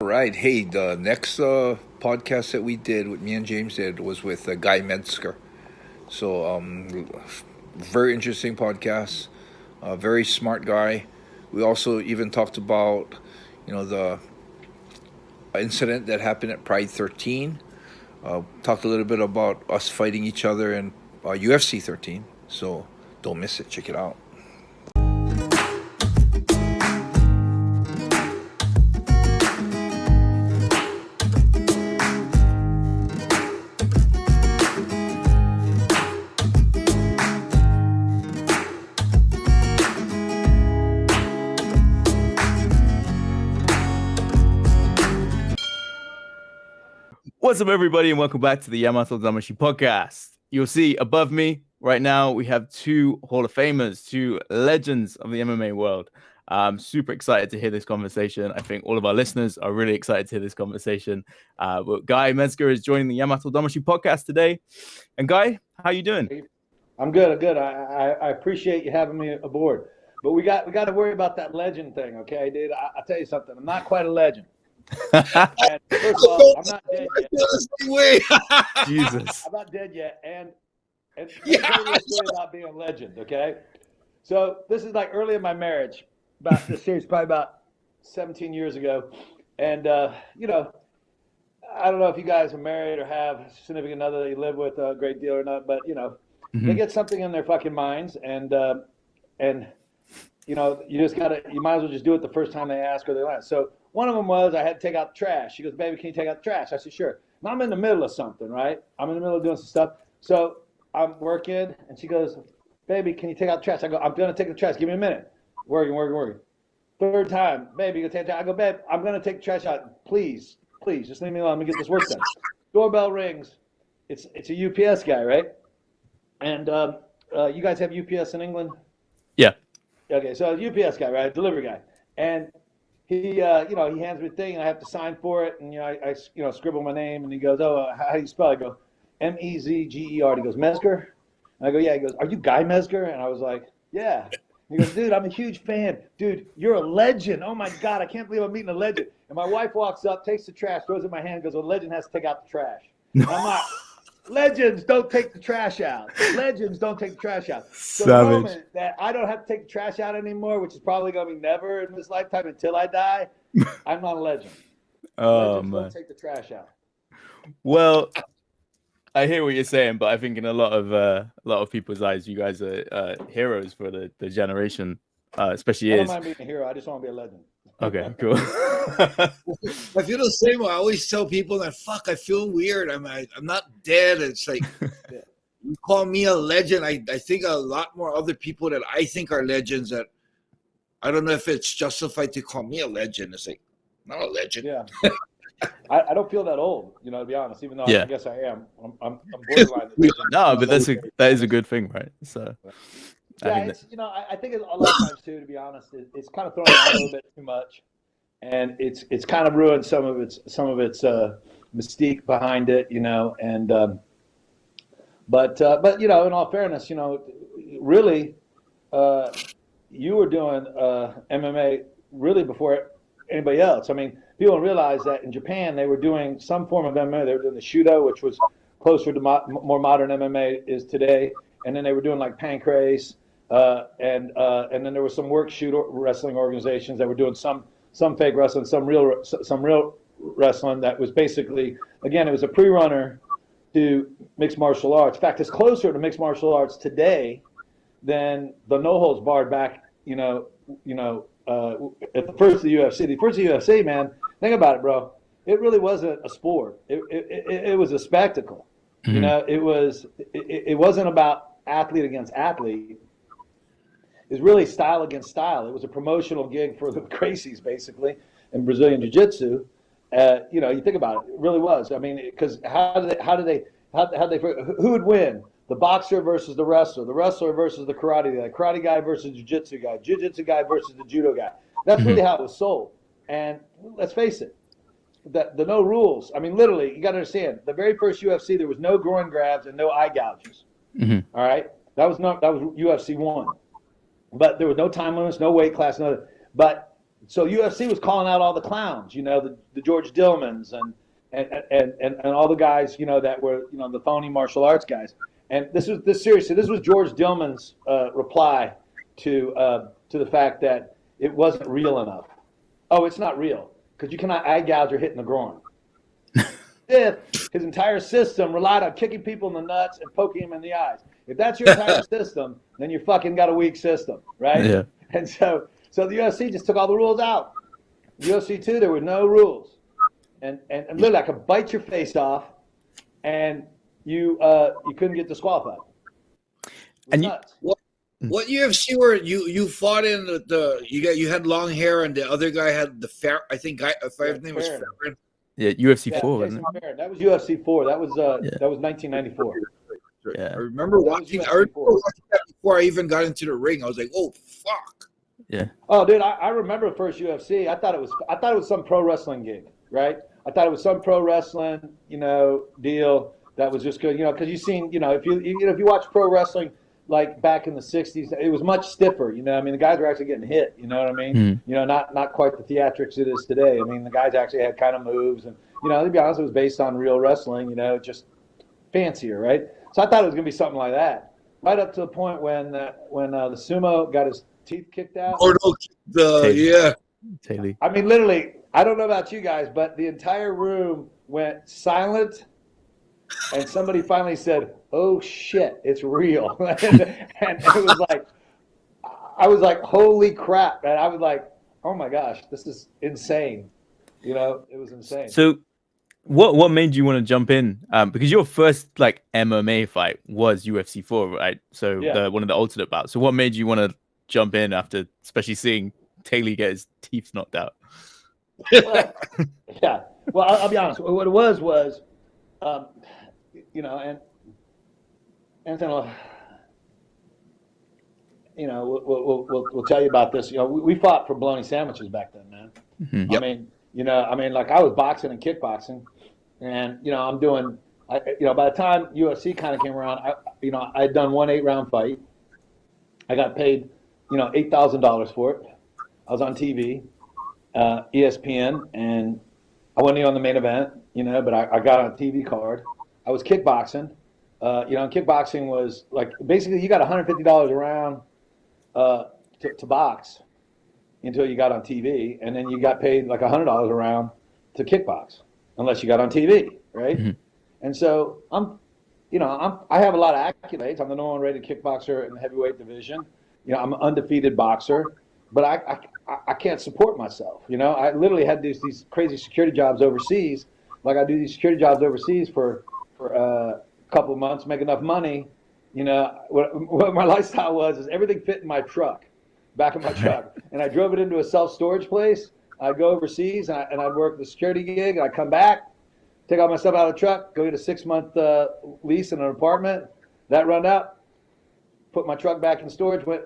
right. Hey, the next podcast that we did, with me and James did, was with Guy Mezger. So, very interesting podcast. Very smart guy. We also even talked about, the incident that happened at Pride 13. Talked a little bit about us fighting each other in UFC 13. So, don't miss it. Check it out. What's up, everybody, and welcome back to the Yamatodamashii podcast. You'll see above me right now, we have two Hall of Famers, two legends of the MMA world. I'm super excited to hear this conversation. I think all of our listeners are really excited to hear this conversation. But Guy Mezger is joining the Yamatodamashii podcast today. And Guy, how you doing? I'm good. I'm good. I appreciate you having me aboard. But we got to worry about that legend thing, okay, dude? I'll tell you something. I'm not quite a legend. And first of all, I'm not dead yet. Jesus. I'm not dead yet. And yeah, tell you a story about being a legend, okay? So this is like early in my marriage, about this series, probably about 17 years ago. And, I don't know if you guys are married or have a significant other that you live with a great deal or not, but, they get something in their fucking minds. And you might as well just do it the first time they ask or they ask. So one of them was I had to take out the trash. She goes, baby, can you take out the trash? I said, sure. Now I'm in the middle of something, right? I'm in the middle of doing some stuff. So I'm working, and she goes, baby, can you take out the trash? I go, I'm going to take the trash. Give me a minute. Working. Third time, baby, you take the trash. I go, babe, I'm going to take the trash out. Please, just leave me alone. Let me get this work done. Doorbell rings. It's a UPS guy, right? And you guys have UPS in England? Yeah. Okay, so UPS guy, right? Delivery guy. And he hands me a thing, and I have to sign for it, and I scribble my name, and he goes, "Oh, how do you spell it?" I go, Mezger. He goes, Mezger? And I go, yeah. He goes, are you Guy Mezger? And I was like, yeah. He goes, dude, I'm a huge fan. Dude, you're a legend. Oh my God, I can't believe I'm meeting a legend. And my wife walks up, takes the trash, throws it in my hand, and goes, well, a legend has to take out the trash. And I'm like, legends don't take the trash out. Legends don't take the trash out. So the moment that I don't have to take the trash out anymore, which is probably going to be never in this lifetime until I die, I'm not a legend. Legends don't take the trash out. Well, I hear what you're saying, but I think in a lot of people's eyes, you guys are heroes for the generation, especially I don't mind being a hero. I just want to be a legend. Okay, cool. I feel the same way. I always tell people that, I feel weird. I'm not dead. It's like, you call me a legend. I think a lot more other people that I think are legends that I don't know if it's justified to call me a legend. It's like, not a legend. Yeah. I don't feel that old, to be honest, even though I guess I am. I'm borderline. No, but that is a good thing, right? So. Yeah, I think a lot of times too, to be honest, it's kind of thrown out a little bit too much, and it's kind of ruined some of its mystique behind it, and but in all fairness, really, you were doing MMA really before anybody else. I mean, people don't realize that in Japan they were doing some form of MMA. They were doing the Shudo, which was closer to more modern MMA is today, and then they were doing like Pancrase. And then there were some work shoot wrestling organizations that were doing some fake wrestling, some real wrestling that was basically, again, it was a pre-runner to mixed martial arts. In fact, it's closer to mixed martial arts today than the no holds barred back, at the first of the UFC. The first of the UFC, man, think about it, bro. It really wasn't a sport. It was a spectacle. Mm-hmm. It wasn't about athlete against athlete. Is really style against style. It was a promotional gig for the Gracies, basically, in Brazilian Jiu-Jitsu. You think about it, it really was. I mean, because who would win? The boxer versus the wrestler versus the karate guy versus jiu-jitsu guy versus the judo guy. That's really how it was sold. And let's face it, the no rules. I mean, literally, you got to understand. The very first UFC, there was no groin grabs and no eye gouges. Mm-hmm. All right, that was UFC 1. But there was no time limits, no weight class, but so UFC was calling out all the clowns, the George Dillmans and all the guys, that were, the phony martial arts guys. And this was George Dillman's reply to the fact that it wasn't real enough. Oh, it's not real because you cannot eye gouge or hit in the groin. His entire system relied on kicking people in the nuts and poking them in the eyes. If that's your entire system, then you fucking got a weak system, right? Yeah. And so the UFC just took all the rules out. UFC 2, there were no rules. And literally, I could bite your face off, and you couldn't get disqualified. And nuts. What UFC were you fought in you had long hair and the other guy had the fair, I think guy, if his name was Fairn. Yeah, UFC 4, wasn't it? Fairn. That was UFC 4. That was 1994. Yeah. I remember watching that before I even got into the ring. I was like, oh fuck. Yeah. Oh, dude, I remember the first UFC. I thought it was some pro wrestling gig, right? I thought it was some pro wrestling, deal that was just good, because you've seen, if you watch pro wrestling like back in the 60s, it was much stiffer, I mean, the guys were actually getting hit, you know what I mean? Not quite the theatrics it is today. I mean, the guys actually had kind of moves, and to be honest, it was based on real wrestling, just fancier, right? So I thought it was gonna be something like that, right up to the point when the sumo got his teeth kicked out. Taylor. I mean, literally, I don't know about you guys, but the entire room went silent, and somebody finally said, "Oh shit, it's real," and it was like, I was like, "Holy crap!" And I was like, "Oh my gosh, this is insane." It was insane. So, what made you want to jump in? Because your first MMA fight was UFC 4, right? So one of the alternate bouts. So what made you want to jump in after, especially seeing Taylor get his teeth knocked out? Well, yeah. Well, I'll be honest. What it was, and Enson, we'll tell you about this. We fought for bologna sandwiches back then, man. Mm-hmm. Yep. I mean, I was boxing and kickboxing, and I'm doing. By the time UFC kind of came around, I'd done one 8-round fight. I got paid, $8,000 for it. I was on TV, ESPN, and I wasn't even on the main event, but I got on a TV card. I was kickboxing. And kickboxing was basically you got $150 a round to box until you got on TV, and then you got paid $100 a round to kickbox unless you got on TV, right? Mm-hmm. And so I have a lot of accolades. I'm the number 1 rated kickboxer in the heavyweight division. I'm an undefeated boxer, but I can't support myself. I literally had these crazy security jobs overseas. I do these security jobs overseas for a couple of months, make enough money. What my lifestyle was is everything fit in my truck, back of my truck. And I drove it into a self-storage place. I'd go overseas and I'd work the security gig, and I'd come back, take all my stuff out of the truck, go get a 6-month lease in an apartment. That run out, put my truck back in storage, went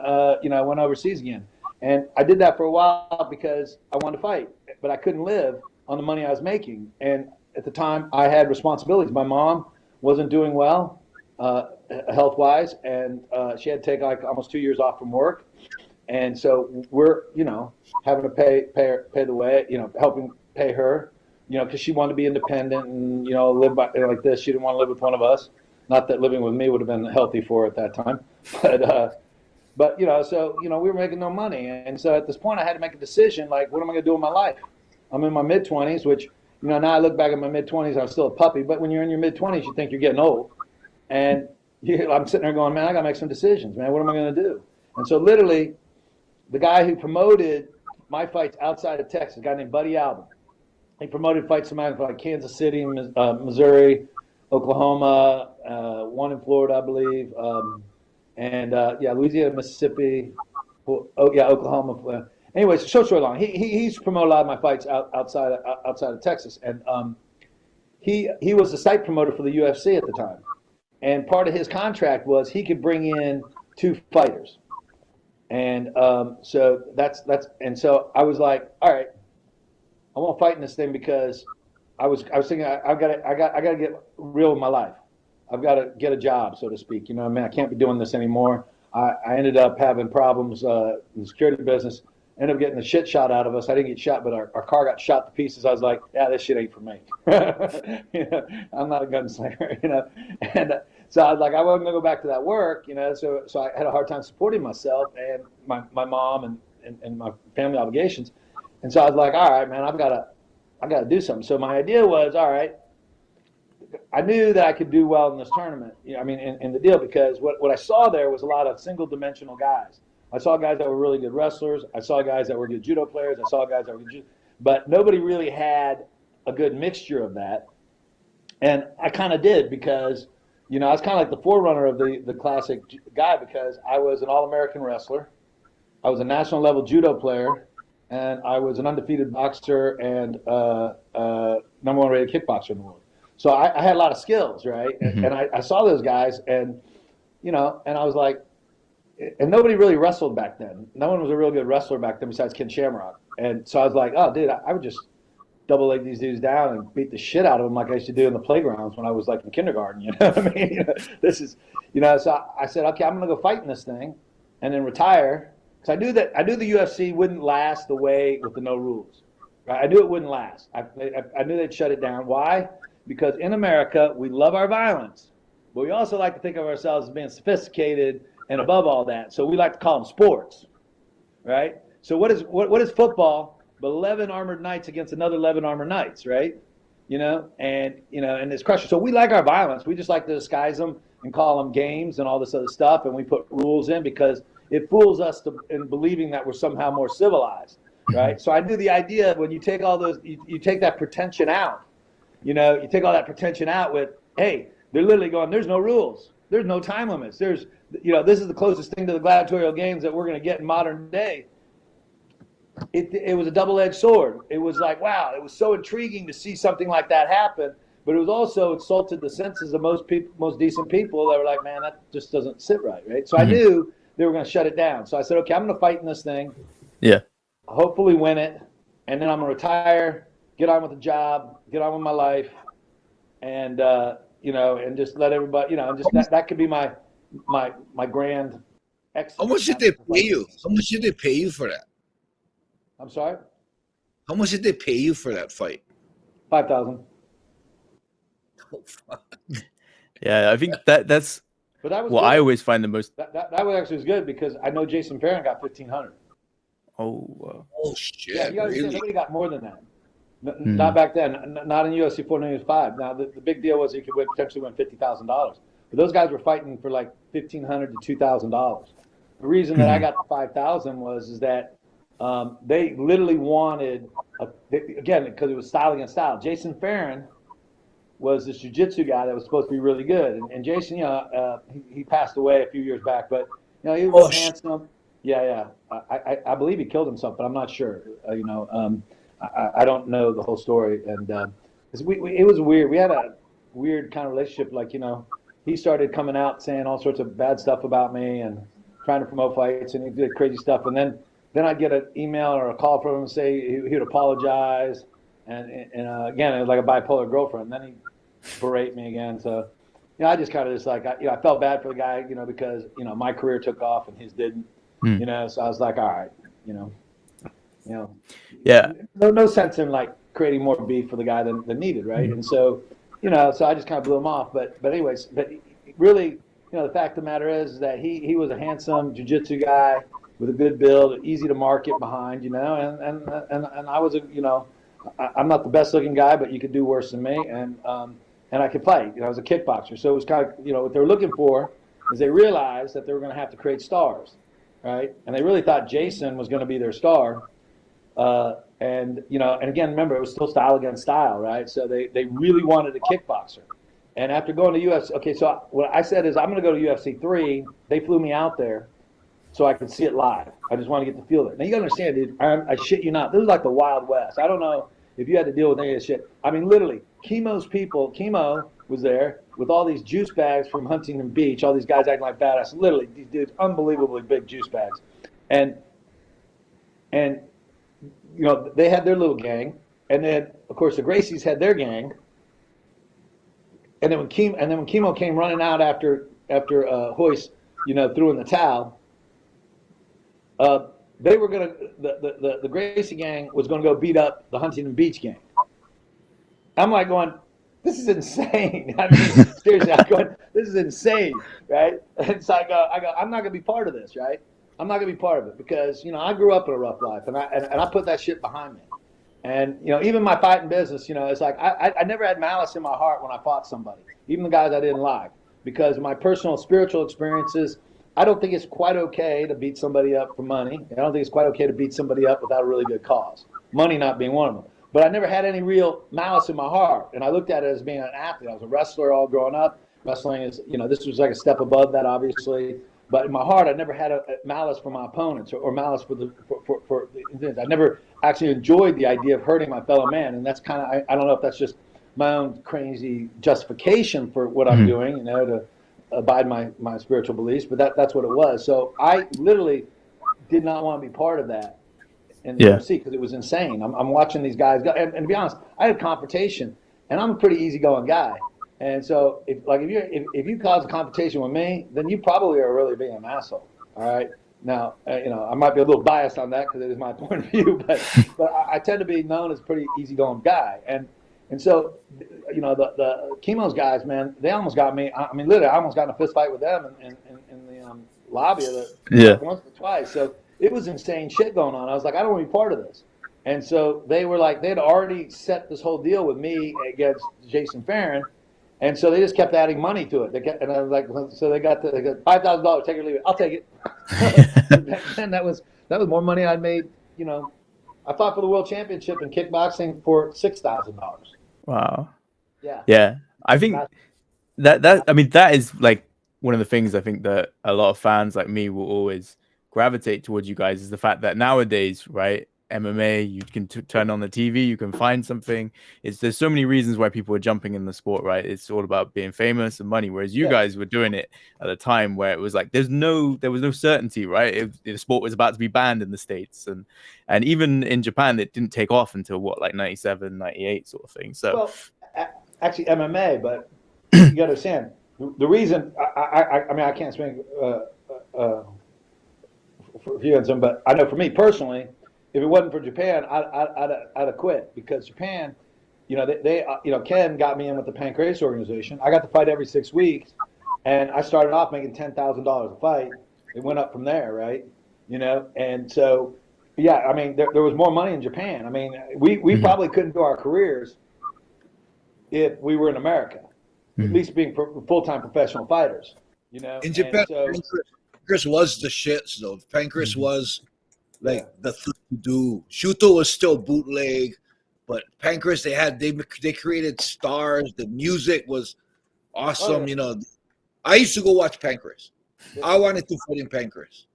overseas again. And I did that for a while because I wanted to fight, but I couldn't live on the money I was making. And at the time, I had responsibilities. My mom wasn't doing well health-wise, and she had to take almost 2 years off from work. And so we're, having to pay the way, helping pay her, because she wanted to be independent and, live by like this. She didn't want to live with one of us. Not that living with me would have been healthy for her at that time, but so we were making no money, and so at this point I had to make a decision. What am I going to do with my life? I'm in my mid-20s, which now I look back at my mid-20s, I'm still a puppy. But when you're in your mid-20s, you think you're getting old, and I'm sitting there going, man, I got to make some decisions, man. What am I going to do? And so literally, the guy who promoted my fights outside of Texas, a guy named Buddy Albin, he promoted fights of mine for Kansas City, Missouri, Oklahoma, one in Florida, I believe, and Louisiana, Mississippi, Oklahoma. Anyways, short story long, he's promoted a lot of my fights outside of Texas, and he was the site promoter for the UFC at the time, and part of his contract was he could bring in 2 fighters, and so that's and so I was like, all right, I won't fight in this thing because I was thinking I got to get real with my life. I've got to get a job, so to speak. I can't be doing this anymore. I ended up having problems in the security business. ended up getting the shit shot out of us. I didn't get shot, but our car got shot to pieces. I was like, yeah, this shit ain't for me. I'm not a gunslinger, And so I was like, I wasn't gonna go back to that work, So I had a hard time supporting myself and my mom and my family obligations. And so I was like, all right, man, I gotta do something. So my idea was, all right, I knew that I could do well in this tournament. In the deal, because what I saw there was a lot of single dimensional guys. I saw guys that were really good wrestlers. I saw guys that were good judo players. I saw guys that were good, but nobody really had a good mixture of that. And I kind of did, because, I was kind of like the forerunner of the classic guy, because I was an All-American wrestler. I was a national level judo player, and I was an undefeated boxer and number one rated kickboxer in the world. So I had a lot of skills, right? Mm-hmm. And I saw those guys, and and I was like, and nobody really wrestled back then. No one was a real good wrestler back then besides Ken Shamrock. And so I was like, oh, dude, I would just double leg these dudes down and beat the shit out of them like I used to do in the playgrounds when I was like in kindergarten. You know what I mean? This is, so I said, okay, I'm going to go fight in this thing and then retire. Because I knew the UFC wouldn't last the way with the no rules. Right? I knew it wouldn't last. I knew they'd shut it down. Why? Because in America, we love our violence, but we also like to think of ourselves as being sophisticated and above all that. So we like to call them sports, right? So what is football but 11 armored knights against another 11 armored knights, right? And it's crushing. So we like our violence. We just like to disguise them and call them games and all this other stuff, and we put rules in because it fools us in believing that we're somehow more civilized, right? So I knew the idea when you take all those, you take that pretension out. You take all that pretension out with, hey, they're literally going, there's no rules. There's no time limits. This is the closest thing to the gladiatorial games that we're going to get in modern day. It was a double-edged sword. It was like, wow, it was so intriguing to see something like that happen, but it was also insulted the senses of most decent people that were like, man, that just doesn't sit right? So I knew they were going to shut it down. So I said, okay, I'm going to fight in this thing. Yeah. Hopefully win it, and then I'm going to retire, get on with the job, get on with my life, and and just let everybody, and just that could be my grand exit. How much did they pay you? How much did they pay you for that? I'm sorry? How much did they pay you for that fight? $5,000. Oh, fuck. Yeah, I think that's but that was what good. I always find the most. That was actually good because I know Jason Fairn got $1,500. Oh, oh shit! Yeah, you gotta understand, really? nobody got more than that. Not back then. Not in UFC 495. Now the big deal was you could potentially win $50,000. But those guys were fighting for like $1,500 to $2,000. The reason that I got the $5,000 was that they literally wanted again because it was style against style. Jason Fairn was this jiu-jitsu guy that was supposed to be really good, and Jason, he passed away a few years back, but he was handsome. Yeah. I believe he killed himself, but I'm not sure. I don't know the whole story, and it was weird. We had a weird kind of relationship. Like he started coming out saying all sorts of bad stuff about me and trying to promote fights, and he did crazy stuff. And then I'd get an email or a call from him and say he would apologize, and again it was like a bipolar girlfriend. And then he berate me again. So I just kind of just like I felt bad for the guy, because my career took off and his didn't. So I was like, all right, yeah, no sense in like creating more beef for the guy than needed, right? And so, so I just kind of blew him off. But anyways, but really, the fact of the matter is that he was a handsome jiu-jitsu guy with a good build, easy to market behind, and I was I'm not the best looking guy, but you could do worse than me, and I could fight. I was a kickboxer, so it was kind of what they were looking for is they realized that they were going to have to create stars. Right, and they really thought Jason was going to be their star, and again, remember it was still style against style, right? So they really wanted a kickboxer, and after going to UFC, okay, so what I said is I'm going to go to UFC 3. They flew me out there so I could see it live. I just want to get the feel of it. Now you got to understand, dude, I shit you not, this is like the Wild West. I don't know if you had to deal with any of this shit. I mean, literally, Chemo was there with all these juice bags from Huntington Beach, all these guys acting like badass. Literally, these dudes, unbelievably big juice bags. And they had their little gang. And then, of course, the Gracies had their gang. And then when Chemo came running out after Hoist, threw in the towel, they were gonna the Gracie gang was gonna go beat up the Huntington Beach gang. I'm like going, this is insane. I mean, seriously, I'm going, this is insane, right? And so I go, I'm not gonna be part of this, right? I'm not gonna be part of it because I grew up in a rough life, and I put that shit behind me. And even my fighting business, it's like I never had malice in my heart when I fought somebody, even the guys I didn't like, because my personal spiritual experiences. I don't think it's quite okay to beat somebody up for money. I don't think it's quite okay to beat somebody up without a really good cause. Money not being one of them. But I never had any real malice in my heart, and I looked at it as being an athlete. I was a wrestler all growing up. Wrestling is, this was like a step above that, obviously. But in my heart, I never had a malice for my opponents or malice for I never actually enjoyed the idea of hurting my fellow man, and that's kind of I don't know if that's just my own crazy justification for what I'm doing, to abide my spiritual beliefs, but that's what it was. So I literally did not want to be part of that in the UFC because it was insane. I'm watching these guys go, and to be honest, I had confrontation, and I'm a pretty easygoing guy. And so if you cause a confrontation with me, then you probably are really being an asshole. All right. Now, I might be a little biased on that because it is my point of view, but I tend to be known as a pretty easygoing guy. And so, the Chemo's guys, man, they almost got me. I mean, literally, I almost got in a fist fight with them in the lobby of the once or twice. So it was insane shit going on. I was like, I don't want to be part of this. And so they were like, they had already set this whole deal with me against Jason Fairn. And so they just kept adding money to it. And I was like, so they got $5,000, take it or leave it. I'll take it. Back then, that was more money I'd made. I fought for the world championship in kickboxing for $6,000. Wow. Yeah. Yeah. I think that is like one of the things I think that a lot of fans like me will always gravitate towards you guys is the fact that nowadays, right? MMA, you can turn on the TV, you can find something. There's so many reasons why people are jumping in the sport, right? It's all about being famous and money. Whereas you guys were doing it at a time where it was like there was no certainty, right? The sport was about to be banned in the States, and even in Japan, it didn't take off until like 97, 98 sort of thing. So, well, actually MMA, but you got to understand the reason. I mean, I can't speak for you and some, but I know for me personally. If it wasn't for Japan, I'd have quit because Japan, they Ken got me in with the Pancrase organization. I got to fight every 6 weeks, and I started off making $10,000 a fight. It went up from there, right? And so, yeah, I mean, there was more money in Japan. I mean, we probably couldn't do our careers if we were in America, at least being full-time professional fighters. In Japan, Pancrase was the shits though. Pancrase was. Like the thing to do. Shuto was still bootleg, but Pancrase they created stars. The music was awesome. I used to go watch Pancrase. I wanted to fight in Pancrase.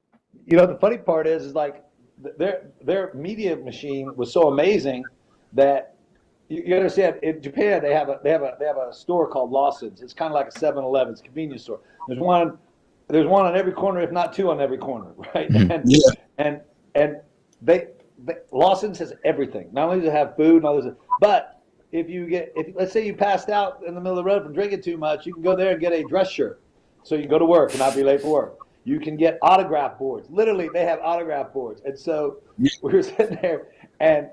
The funny part is like their media machine was so amazing that you understand. In Japan, they have a store called Lawson's. It's kind of like a 7-Eleven. It's a convenience store. There's one on every corner, if not two on every corner, right? And they Lawson's has everything. Not only does it have food, but if let's say you passed out in the middle of the road from drinking too much, you can go there and get a dress shirt, so you can go to work and not be late for work. You can get autograph boards. Literally, they have autograph boards. And so we were sitting there, and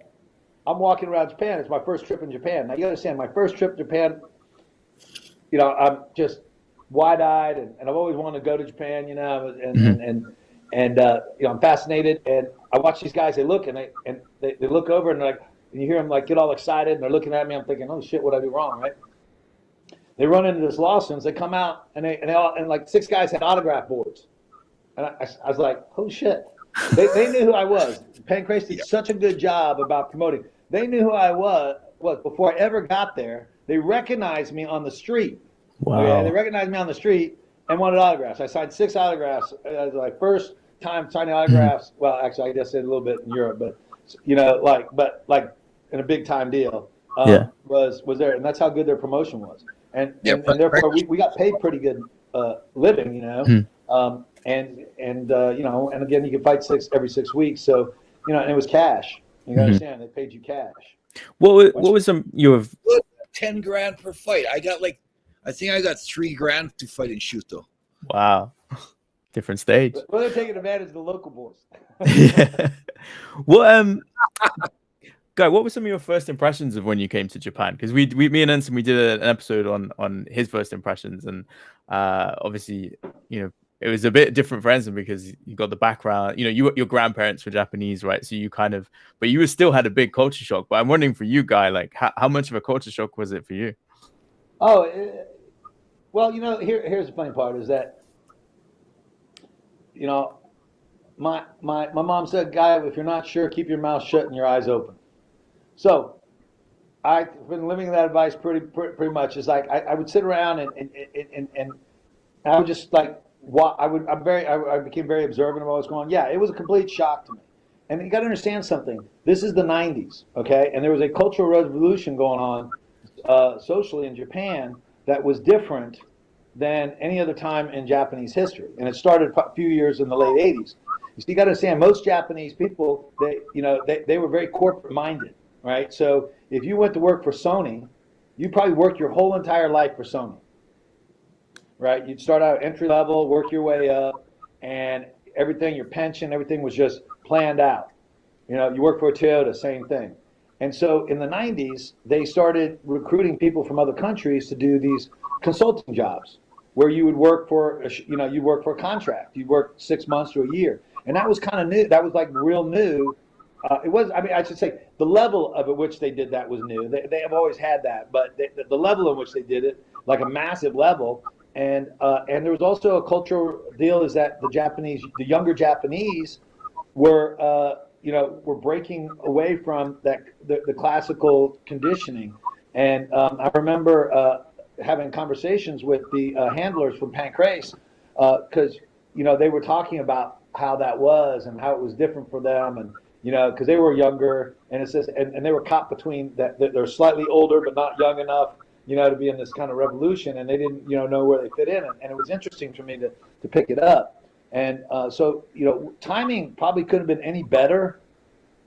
I'm walking around Japan. It's my first trip in Japan. Now you understand, my first trip to Japan. I'm just wide-eyed, and I've always wanted to go to Japan. And I'm fascinated, and I watch these guys. They look and they look over, and they're like, and you hear them like get all excited, and they're looking at me. I'm thinking, oh shit, what did I do wrong, right? They run into this Lawson's. They come out, and like 6 guys had autograph boards, and I was like, oh shit. They knew who I was. Pancrase did such a good job about promoting. They knew who I was before I ever got there. They recognized me on the street. Wow. Okay? They recognized me on the street and wanted autographs. I signed 6 autographs. It was my first time signing autographs. Well, actually, I just did a little bit in Europe, but in a big time deal was there, and that's how good their promotion was. And therefore we got paid pretty good living, and again you can fight every 6 weeks, so and it was cash. You understand? They paid you cash. What was your $10,000 per fight? I think I got $3,000 to fight in Shuto. Wow. different stage. Well, they're taking advantage of the local boys. Yeah. Well, Guy, what were some of your first impressions of when you came to Japan? Because me and Enson, we did an episode on his first impressions, and obviously, it was a bit different for Enson because you got the background. Your grandparents were Japanese, right? So you kind of, but you still had a big culture shock. But I'm wondering for you, Guy, like how much of a culture shock was it for you? Oh, well, here's the funny part is that, my mom said, Guy, if you're not sure, keep your mouth shut and your eyes open. So I've been living that advice pretty much. It's like I would sit around and I would just like I became very observant of what was going on. Yeah, it was a complete shock to me. And you got to understand something. This is the '90s, okay? And there was a cultural revolution going on socially in Japan that was different than any other time in Japanese history. And it started a few years in the late '80s. You see, you got to understand, most Japanese people, they were very corporate minded, right? So if you went to work for Sony, you probably worked your whole entire life for Sony, right? You'd start out entry level, work your way up, and everything, your pension, everything was just planned out. You work for a Toyota, same thing. And so in the '90s, they started recruiting people from other countries to do these consulting jobs where you would work for, you work for a contract. You work 6 months to a year. And that was kind of new. That was like real new. I should say the level of at which they did that was new. They have always had that, but the level in which they did it, like a massive level. And there was also a cultural deal is that the younger Japanese were breaking away from the classical conditioning. And I remember having conversations with the handlers from Pancrase because they were talking about how that was and how it was different for them, and because they were younger, and it's just and they were caught between that they're slightly older but not young enough to be in this kind of revolution, and they didn't know where they fit in, and it was interesting for me to pick it up. And so timing probably couldn't have been any better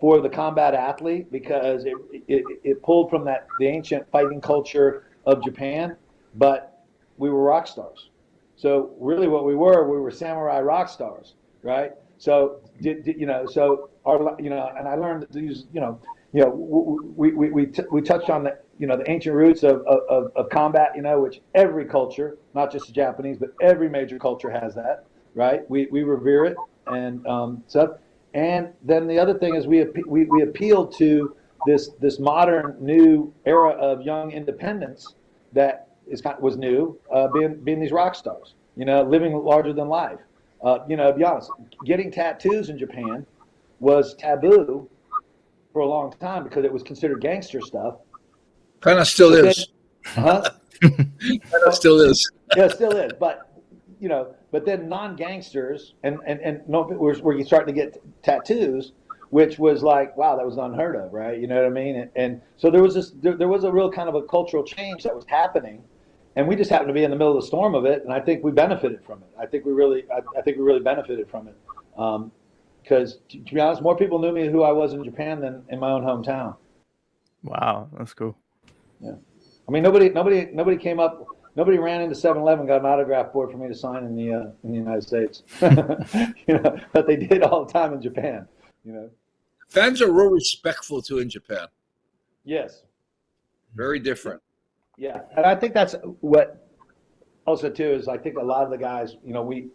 for the combat athlete because it pulled from the ancient fighting culture of Japan, but we were rock stars. So really what we were samurai rock stars, right? So so our and I learned to use we touched on the ancient roots of combat, which every culture, not just the Japanese, but every major culture has that, right? We revere it, and so. And then the other thing is we appealed to this modern new era of young independence that was new, being these rock stars, living larger than life. To be honest, getting tattoos in Japan was taboo for a long time because it was considered gangster stuff. Kind of still is. Huh? Kind of still is. Yeah, it still is. But then non-gangsters and where you start to get tattoos, which was like, wow, that was unheard of, right? You know what I mean? And so there was a real kind of a cultural change that was happening, and we just happened to be in the middle of the storm of it, and I think we benefited from it. I think we really benefited from it, because to be honest, more people knew me who I was in Japan than in my own hometown. Wow, that's cool. Yeah, I mean nobody came up. Nobody ran into 7-Eleven, got an autograph board for me to sign in the United States. But they did all the time in Japan. Fans are real respectful too in Japan. Yes. Very different. Yeah, and I think that's what also too is I think a lot of the guys, we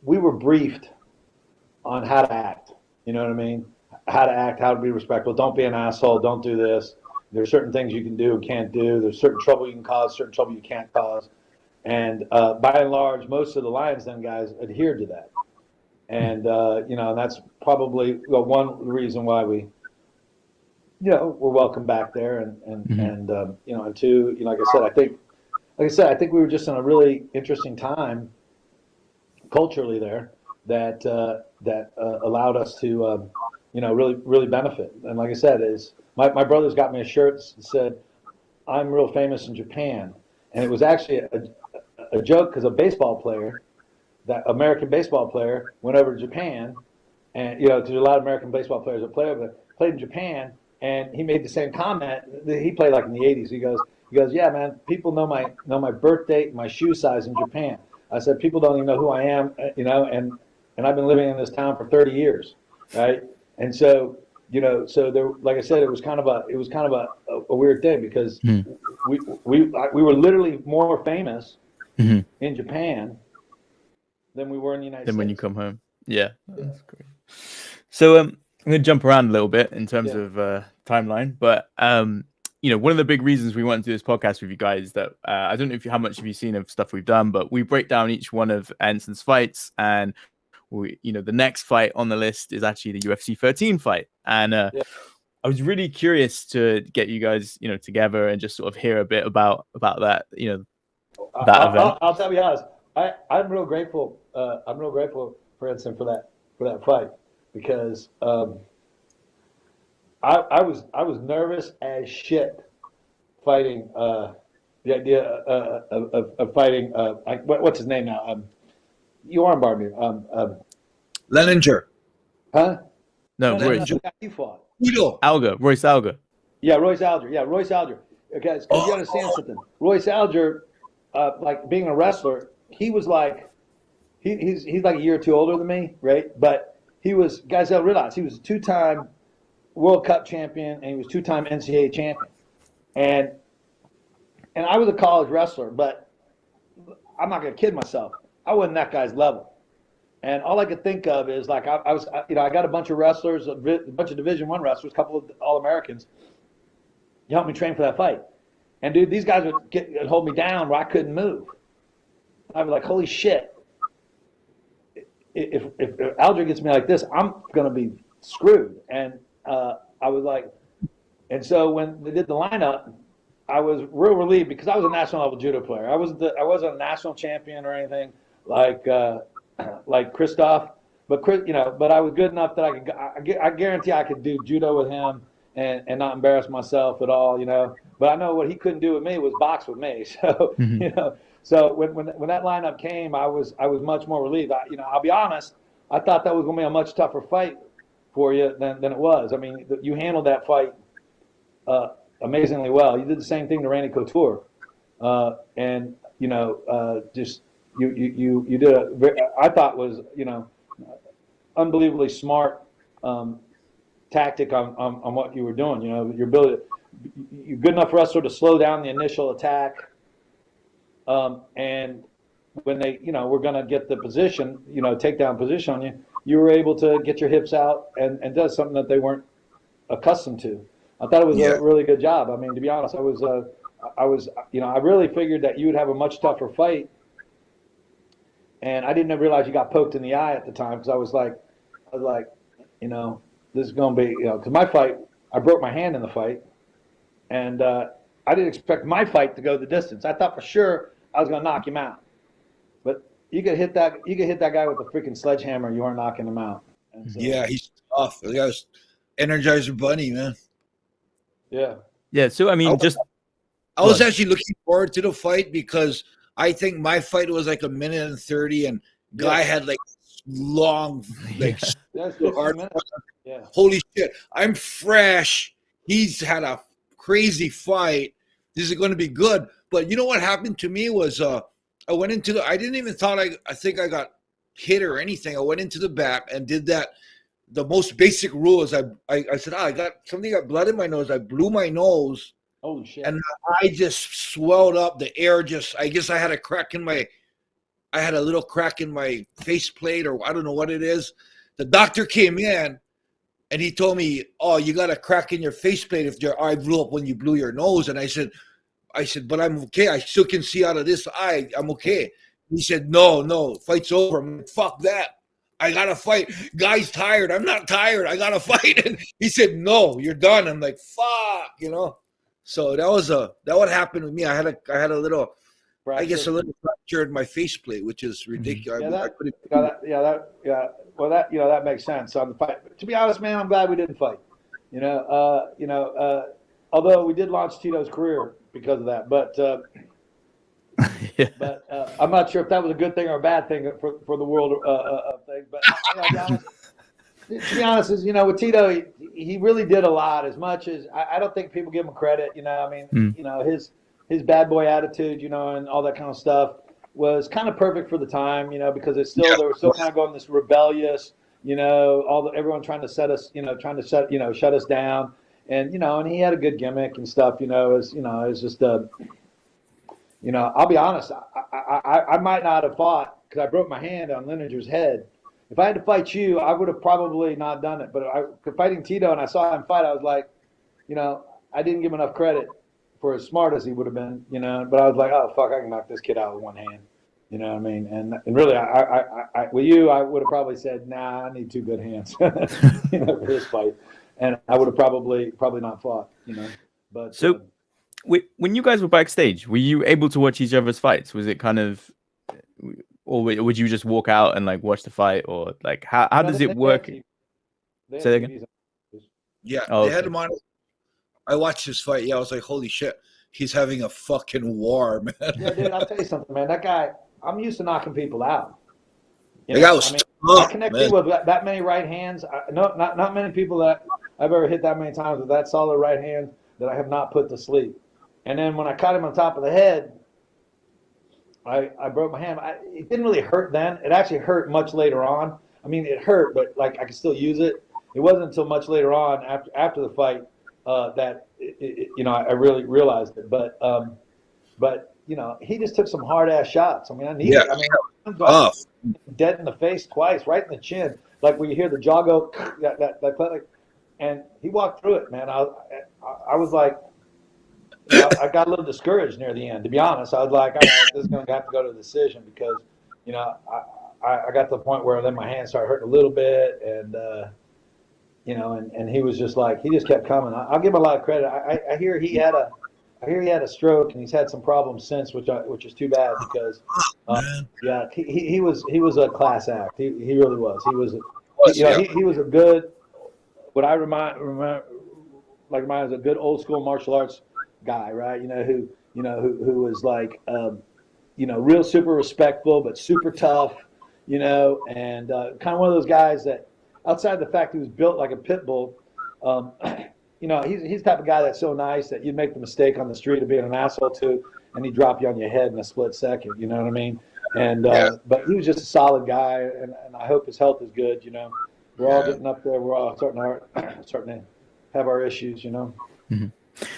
we were briefed on how to act. You know what I mean? How to act, how to be respectful. Don't be an asshole. Don't do this. There's certain things you can do and can't do. There's certain trouble you can cause, certain trouble you can't cause. And by and large, most of the Lions Den guys adhered to that. And, that's probably one reason why we, we're welcome back there. And two, like I said, I think we were just in a really interesting time culturally there that allowed us to, really benefit. And like I said, my brother's got me a shirt that said, "I'm real famous in Japan," and it was actually a joke because that American baseball player, went over to Japan, and because a lot of American baseball players that played in Japan, and he made the same comment. He played like in the '80s. He goes, He goes, yeah, man, people know my birth date, my shoe size in Japan. I said, people don't even know who I am, and I've been living in this town for 30 years, right? And so, so there, like I said, it was kind of a weird thing because we were literally more famous in Japan than we were in the United States. When you come home. Yeah, that's great. So I'm going to jump around a little bit in terms of timeline, but one of the big reasons we want to do this podcast with you guys is that I don't know how much have you seen of stuff we've done, but we break down each one of Enson's fights, and the next fight on the list is actually the UFC 13 fight, and I was really curious to get you guys together and just sort of hear a bit about that that event. I'll tell you honest. I'm real grateful. I'm real grateful for Enson for that fight because I was nervous as shit fighting the idea of fighting what's his name now? You armbarred me. Leninger. Huh? No, Royce. He fought. Royce Alger. Yeah, Royce Alger. Okay, because you understand something. Royce Alger, like being a wrestler, he was like, he's like a year or two older than me, right? But guys don't realize, he was a 2-time World Cup champion and he was 2-time NCAA champion. And I was a college wrestler, but I'm not going to kid myself. I wasn't that guy's level. And all I could think of is like, I got a bunch of wrestlers, a bunch of Division I wrestlers, a couple of All-Americans. You helped me train for that fight. And dude, these guys would hold me down where I couldn't move. I'd be like, holy shit. If Alger gets me like this, I'm going to be screwed. And I was like, and so when they did the lineup, I was real relieved because I was a national level judo player. I wasn't a national champion or anything like Christoph, but I was good enough that I guarantee I could do judo with him and not embarrass myself at all, But I know what he couldn't do with me was box with me. So so when that lineup came, I was much more relieved. I'll be honest, I thought that was going to be a much tougher fight for you than it was. I mean, you handled that fight amazingly well. You did the same thing to Randy Couture, and just you did I thought was unbelievably smart tactic on what you were doing. Your ability, you're good enough wrestler to slow down the initial attack, and when they were going to get the position, takedown position on you, you were able to get your hips out and does something that they weren't accustomed to. I thought it was a really good job. I mean, to be honest, I really figured that you would have a much tougher fight. And I didn't realize you got poked in the eye at the time because I was like, this is going to be, because my fight, I broke my hand in the fight. And I didn't expect my fight to go the distance. I thought for sure I was going to knock him out. But you could hit that guy with a freaking sledgehammer, you weren't knocking him out. And so, yeah, he's tough. The guy's Energizer Bunny, man. Yeah. Yeah. So, I mean, I was actually looking forward to the fight because I think my fight was like 1:30 and Guy had like long, like holy shit. I'm fresh. He's had a crazy fight. This is going to be good. But you know what happened to me was I went into I didn't even thought I think I got hit or anything. I went into the back and did that. The most basic rule is I said, I got blood in my nose. I blew my nose. Holy shit. And I just swelled up. The air I guess I had a little crack in my faceplate, or I don't know what it is. The doctor came in and he told me, oh, you got a crack in your faceplate if your eye blew up when you blew your nose. And I said, but I'm okay. I still can see out of this eye. I'm okay. He said, no, fight's over. I'm like, fuck that. I got to fight. Guy's tired. I'm not tired. I got to fight. And he said, no, you're done. I'm like, fuck, So that what happened with me. I had a little, fracture. I guess a little fracture in my faceplate, which is ridiculous. Well, that makes sense on the fight. To be honest, man, I'm glad we didn't fight. Although we did launch Tito's career because of that, but I'm not sure if that was a good thing or a bad thing for the world of things. But to be honest, with Tito, he really did a lot. As much as I don't think people give him credit. his bad boy attitude, you know, and all that kind of stuff was kind of perfect for the time, you know, because it's still, they were still kind of going this rebellious, you know, everyone trying to set us, you know, trying to shut us down. And, you know, and he had a good gimmick and stuff, you know, it's just, you know, I'll be honest, I might not have fought because I broke my hand on Lineker's head. If I had to fight you, I would have probably not done it. But fighting Tito and I saw him fight, I was like, you know, I didn't give him enough credit for as smart as he would have been, you know. But I was like, oh fuck, I can knock this kid out with one hand, you know what I mean? And really, I with you, I would have probably said, nah, I need two good hands, you know, for this fight, and I would have probably not fought, you know. But so. When you guys were backstage, were you able to watch each other's fights? Was it kind of, or would you just walk out and like watch the fight, or like how does it work? Say that again. Yeah, they had him on. I watched his fight. Yeah, I was like, holy shit, he's having a fucking war, man. Yeah, dude, I'll tell you something, man. That guy, I'm used to knocking people out. The guy was tough, I connected with that many right hands. Not many people that I've ever hit that many times with that solid right hand that I have not put to sleep. And then when I caught him on top of the head, I broke my hand. It didn't really hurt then. It actually hurt much later on. I mean, it hurt, but like I could still use it. It wasn't until much later on, after the fight, that you know, I really realized it. But you know, he just took some hard ass shots. I mean, I needed. Yeah. I mean, dead in the face twice, right in the chin, like when you hear the jaw go, that, and he walked through it, man. I was like. You know, I got a little discouraged near the end, to be honest. I was like, all right, this is going to have to go to a decision because, you know, I got to the point where then my hand started hurting a little bit, and you know, and he was just like, he just kept coming. I'll give him a lot of credit. I hear he had a stroke and he's had some problems since, which is too bad because, yeah, he was a class act. He really was. He was, you know, he was a good, what I remember as a good old school martial arts guy, right? You know, who was like, you know, real super respectful, but super tough, you know, and kind of one of those guys that outside the fact he was built like a pit bull, you know, he's the type of guy that's so nice that you'd make the mistake on the street of being an asshole to, and he'd drop you on your head in a split second, you know what I mean? And, but he was just a solid guy, and I hope his health is good, you know. We're all getting up there. We're all starting to have our issues, you know. Mm-hmm.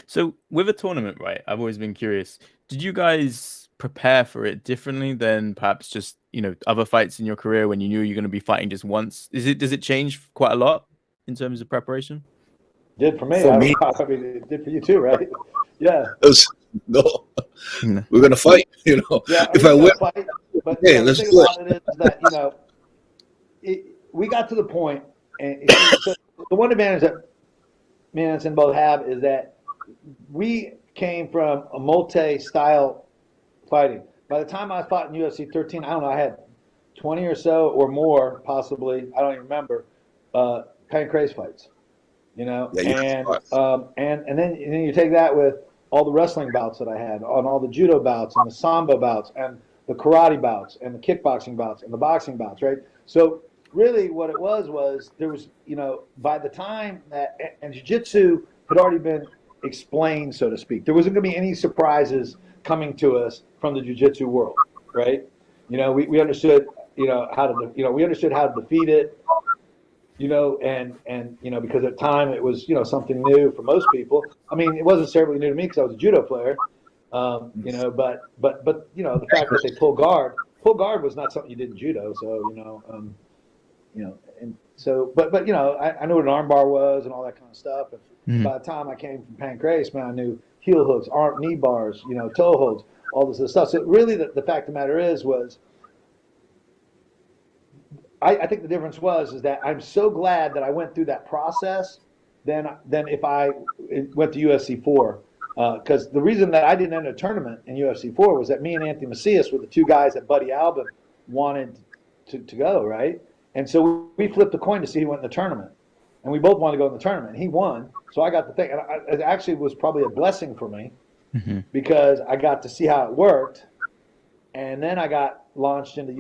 So with a tournament, right, I've always been curious, did you guys prepare for it differently than perhaps just, you know, other fights in your career when you knew you're going to be fighting just once? Does it change quite a lot in terms of preparation? Did for me. I mean, it did for you too, right? Yeah. No, we're going to fight, you know. Yeah, if I win, fight, but hey, let's do it. The thing about it is that, you know, we got to the point, and so the one advantage that me and Enson both have is that we came from a multi-style fighting. By the time I fought in UFC 13, I don't know, I had 20 or so or more, possibly, I don't even remember, Pancrase fights, you know. Yeah, and then you take that with all the wrestling bouts that I had, on all the judo bouts and the sambo bouts and the karate bouts and the kickboxing bouts and the boxing bouts, right? So really what it was there was, you know, by the time that, and jiu-jitsu had already been explained, so to speak. There wasn't going to be any surprises coming to us from the jiu-jitsu world, right? You know, we understood, you know, we understood how to defeat it, you know, and you know, because at the time it was, you know, something new for most people. I mean, it wasn't necessarily new to me because I was a judo player, you know, but you know, the fact that they pull guard was not something you did in judo, so you know, and so, but you know, I knew what an armbar was and all that kind of stuff. And by the time I came from Pancrase, man, I knew heel hooks, knee bars, you know, toe holds, all this other stuff. So really, the fact of the matter was I think the difference is that I'm so glad that I went through that process than if I went to UFC 4. Because the reason that I didn't enter a tournament in UFC 4 was that me and Anthony Macias were the two guys that Buddy Albin wanted to go, right? And so we flipped a coin to see who went in the tournament. And we both wanted to go in the tournament. He won. So I got the thing. And it actually was probably a blessing for me because I got to see how it worked. And then I got launched into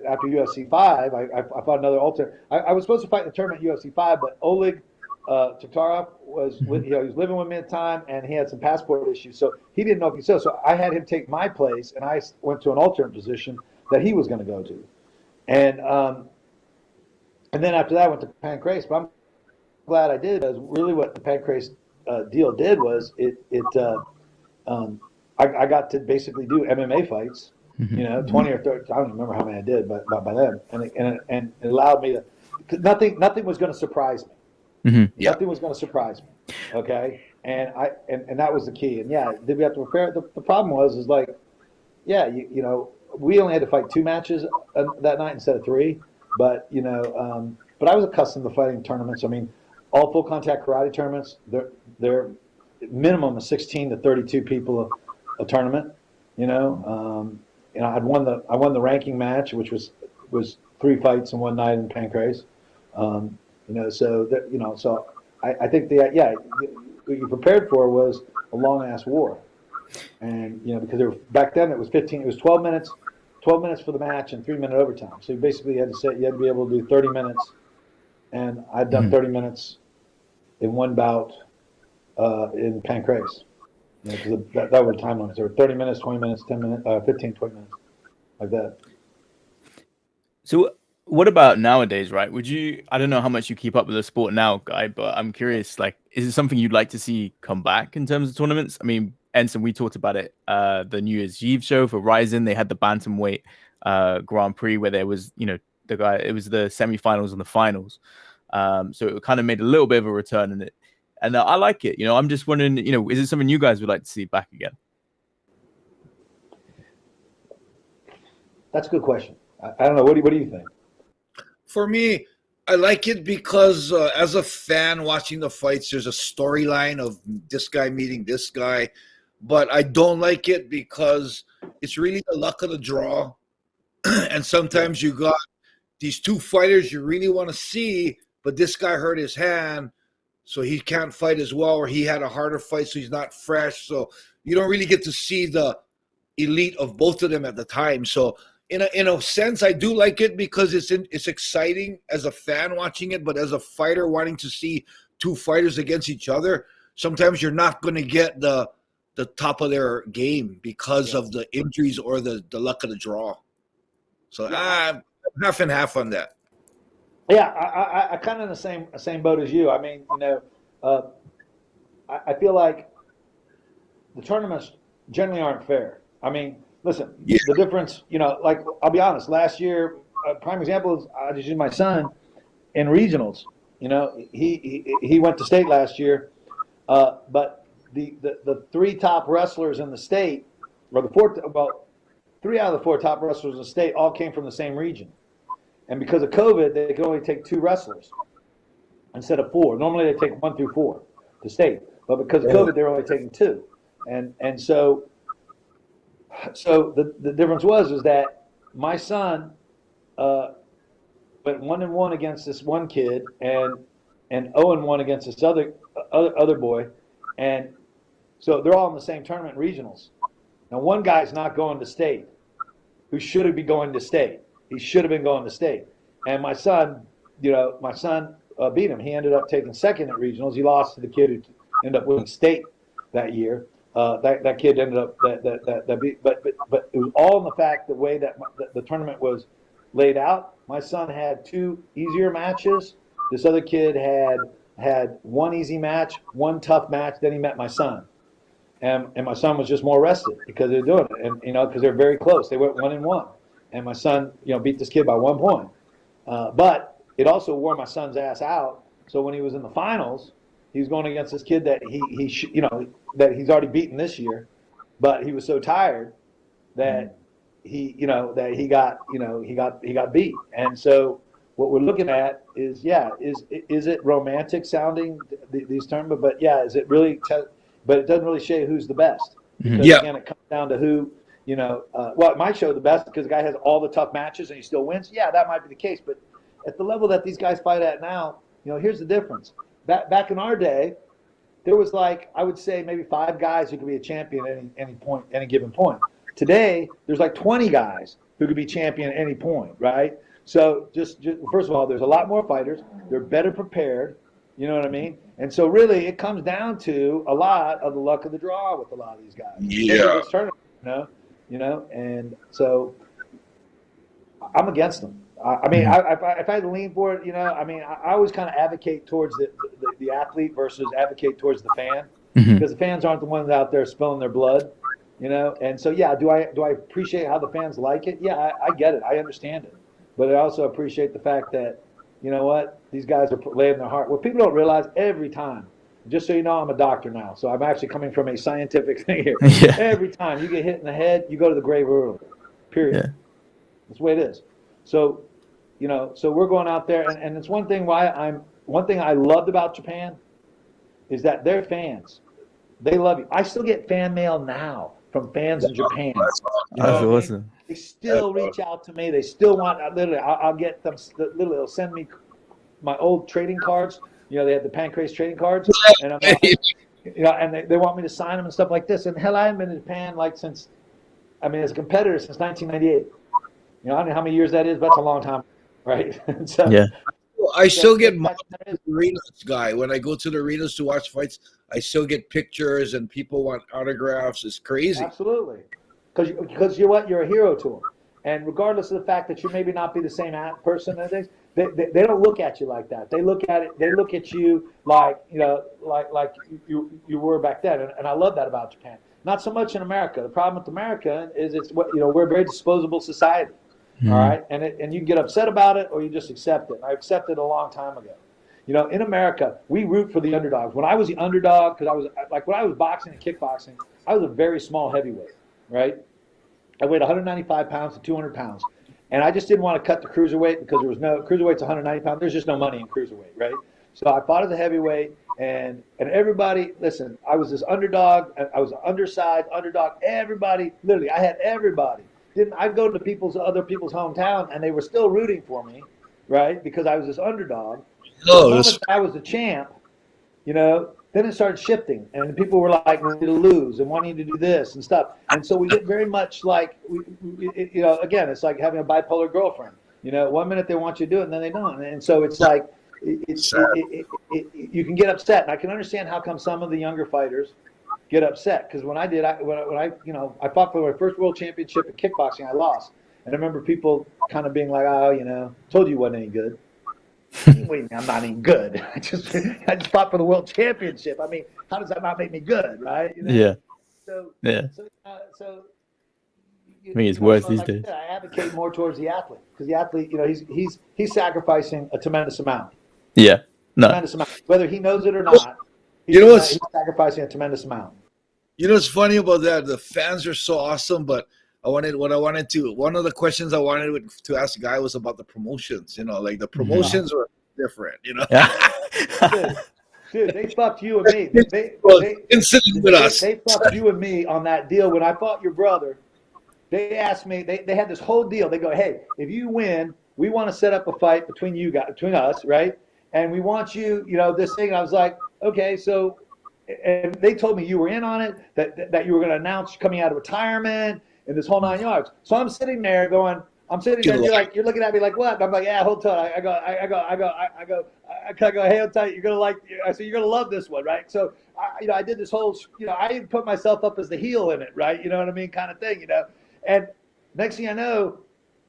after UFC 5. I fought another alternate. I was supposed to fight in the tournament UFC 5, but Oleg Taktarov was with, he was living with me at the time, and he had some passport issues, so he didn't know if he said. So I had him take my place, and I went to an alternate position that he was going to go to, and then after that I went to Pancrase. But I'm glad I did, because really what the Pancrase deal did was I got to basically do MMA fights, 20 or 30. I don't remember how many I did, but by then, and it allowed me to. Nothing was going to surprise me. Nothing was going to surprise me. Okay, and that was the key. And yeah, did we have to prepare? The problem was like, yeah, we only had to fight 2 matches that night instead of 3. But but I was accustomed to fighting tournaments. I mean, all full contact karate tournaments, they're minimum of 16 to 32 people a tournament. I won the ranking match, which was 3 fights in one night in Pancrase. So I think what you prepared for was a long ass war, and because back then it was 12 minutes for the match and 3-minute overtime. So you basically had to be able to do 30 minutes, and I'd done 30 minutes in one bout in Pancrase. Because that were the time limits. There were 30 minutes, 20 minutes, 10 minutes, 15, 20 minutes, like that. So what about nowadays, right? I don't know how much you keep up with the sport now, Guy, but I'm curious, like, is it something you'd like to see come back in terms of tournaments? I mean, Enson, we talked about it, the New Year's Eve show for Ryzen, they had the bantamweight Grand Prix where there was, it was the semifinals and the finals. So it kind of made a little bit of a return in it. And I like it. I'm just wondering, is it something you guys would like to see back again? That's a good question. I don't know. What do you think? For me, I like it because as a fan watching the fights, there's a storyline of this guy meeting this guy. But I don't like it because it's really the luck of the draw. And sometimes you got these 2 fighters you really want to see, but this guy hurt his hand, so he can't fight as well, or he had a harder fight, so he's not fresh. So you don't really get to see the elite of both of them at the time. So in a sense, I do like it because it's exciting as a fan watching it, but as a fighter wanting to see 2 fighters against each other, sometimes you're not going to get the top of their game because of the injuries or the luck of the draw. So I'm half and half on that. Yeah, I kind of in the same boat as you. I mean, I feel like the tournaments generally aren't fair. I mean, listen, the difference, like, I'll be honest, last year, a prime example is I just use my son in regionals. He went to state last year, but the 3 top wrestlers in the state, or 3 out of the 4 top wrestlers in the state all came from the same region. And because of COVID, they could only take 2 wrestlers instead of 4. Normally they take 1 through 4 to state, but because of COVID, they're only taking 2. And so the difference is that my son went 1-1 against this one kid and 0-1 against this other boy, and so they're all in the same tournament regionals. Now one guy's not going to state, who should be going to state. He should have been going to state. And my son beat him. He ended up taking 2nd at regionals. He lost to the kid who ended up winning state that year. That kid ended up but it was all in the fact the way that the tournament was laid out. My son had 2 easier matches. This other kid had 1 easy match, 1 tough match. Then he met my son. And my son was just more rested because they were doing it, and because they're very close. They went 1-1. And my son, beat this kid by 1 point. But it also wore my son's ass out. So when he was in the finals, he was going against this kid that that he's already beaten this year, but he was so tired that he got beat. And so what we're looking at is it romantic sounding, these terms? But is it really? But it doesn't really show who's the best. Because again, it comes down to who. It might show the best because the guy has all the tough matches and he still wins. Yeah, that might be the case. But at the level that these guys fight at now, here's the difference. Back in our day, there was I would say maybe 5 guys who could be a champion at any given point. Today, there's 20 guys who could be champion at any point, right? So just first of all, there's a lot more fighters. They're better prepared. You know what I mean? And so really it comes down to a lot of the luck of the draw with a lot of these guys. Especially Yeah. this tournament, and so I'm against them. I mean, if I had to lean for it, I mean, I always kind of advocate towards the athlete versus advocate towards the fan, because the fans aren't the ones out there spilling their blood, And so, yeah, do I appreciate how the fans like it? Yeah, I get it. I understand it. But I also appreciate the fact that, you know what, these guys are laying their heart. What people don't realize every time, just so you know, I'm a doctor now, so I'm actually coming from a scientific thing here. Yeah. Every time you get hit in the head, you go to the grave early, period. Yeah. That's the way it is. So, so we're going out there, and it's one thing I loved about Japan is that they're fans. They love you. I still get fan mail now from fans in Japan. That's awesome. They still reach out to me. They still want, literally, I'll get them, literally, they'll send me my old trading cards. They had the Pancrase trading cards, and I'm like, and they want me to sign them and stuff like this. And hell, I haven't been in Japan as a competitor since 1998. I don't know how many years that is, but that's a long time, right? So, yeah. I still get mocked at the arenas, Guy. When I go to the arenas to watch fights, I still get pictures and people want autographs. It's crazy. Absolutely. Because you're what? You're a hero to them. And regardless of the fact that you maybe not be the same person and things, they don't look at you like that. They look at you like, like you were back then. And I love that about Japan. Not so much in America. The problem with America is we're a very disposable society. All right. And you can get upset about it or you just accept it. I accepted it a long time ago. In America, we root for the underdogs. When I was the underdog, because I was when I was boxing and kickboxing, I was a very small heavyweight, right? I weighed 195 pounds to 200 pounds. And I just didn't want to cut the cruiserweight because there was no cruiserweight's 190 pounds. There's just no money in cruiserweight, right? So I fought as a heavyweight, and everybody, listen, I was this underdog. I was an undersized underdog. Everybody, literally, I had everybody. I'd go to other people's hometown, and they were still rooting for me, right? Because I was this underdog. The moment I was the champ, then it started shifting, and people were like, "We need to lose and wanting to do this and stuff." And so we get very much like, again, it's like having a bipolar girlfriend. 1 minute they want you to do it, and then they don't. And so it's like, you can get upset, and I can understand how come some of the younger fighters get upset, because when I fought for my first world championship in kickboxing, I lost, and I remember people kind of being like, "Oh, told you wasn't any good." Wait, I'm not even good. I just fought for the world championship. I mean, how does that not make me good, right? Yeah. So yeah. So I think it's worse these days. I advocate more towards the athlete, because the athlete, he's sacrificing a tremendous amount. Yeah. No. Tremendous amount, whether he knows it or not. He's sacrificing a tremendous amount. What's funny about that? The fans are so awesome, but one of the questions I wanted to ask the guy was about the promotions. Like the promotions were different. Dude, they fucked you and me. They fucked you and me on that deal when I fought your brother. They asked me. They had this whole deal. They go, "Hey, if you win, we want to set up a fight between us, right? And we want you, this thing." And I was like, "Okay, so." And they told me you were in on it, that you were going to announce coming out of retirement and this whole 9 yards. So I'm sitting there going, you're looking at me like, what? And I'm like, yeah, hold tight. I go, hey, hold tight. You're going to love this one, right? So, I did this whole, I even put myself up as the heel in it, right? You know what I mean? Kind of thing, And next thing I know,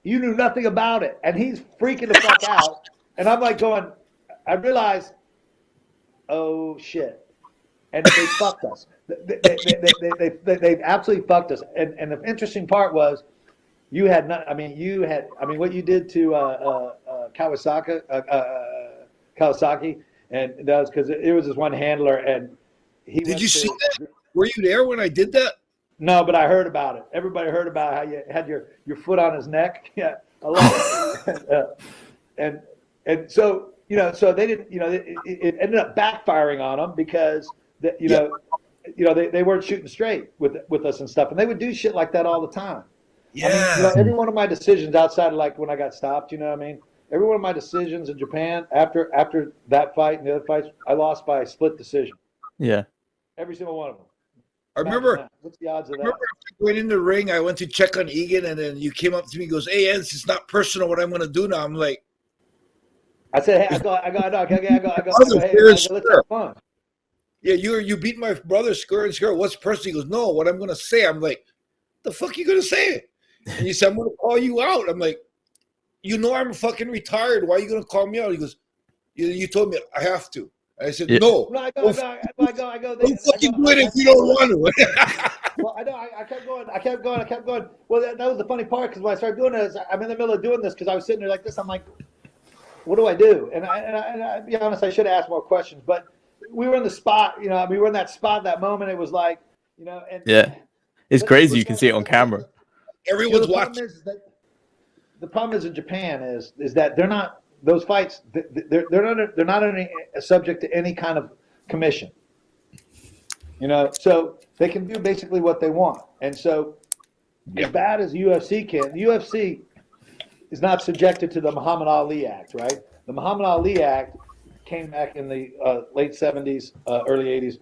you knew nothing about it. And he's freaking the fuck out. And I'm like going, I realized, oh, shit. And they fucked us. They absolutely fucked us. And the interesting part was, what you did to Kawasaki, and that was because it was this one handler, and he. Did you see that? Were you there when I did that? No, but I heard about it. Everybody heard about how you had your foot on his neck. Yeah, I love it. And so so they didn't. It ended up backfiring on them because. They weren't shooting straight with us and stuff, and they would do shit like that all the time. Yeah. Every one of my decisions outside of like when I got stopped, every one of my decisions in Japan after that fight and the other fights, I lost by a split decision. Yeah. Every single one of them. I remember. What's the odds of that? I remember after going in the ring, I went to check on Egan, and then you came up to me and goes, "Hey, Enson, it's not personal what I'm going to do now." I'm like, I said, hey, I go, hey, Fair and let's square. have fun. Yeah, you beat my brother square and square. What's personal? He goes, no, what I'm gonna say. I'm like, the fuck you gonna say? And he said, I'm gonna call you out. I'm like, you know I'm fucking retired. Why are you gonna call me out? He goes, you told me I have to. And I said, Yeah. no. No, Don't fucking do it if you don't want to. Well, I know. I kept going. Well, that was the funny part because when I started doing this, I'm in the middle of doing this because I was sitting there like this. I'm like, what do I do? And I be honest, I should have asked more questions, but we were in the spot. You know, we were in that spot, that moment. It was like, you know, and Yeah. It's but, crazy. You can see it on camera. Everyone's the problem watching. is that the problem is in Japan is that they're not those fights. They're not subject to any kind of commission. You know, so they can do basically what they want. And so, as bad as UFC can, the UFC is not subjected to the Muhammad Ali Act, right? The Muhammad Ali Act came back in the late 70s, early 80s.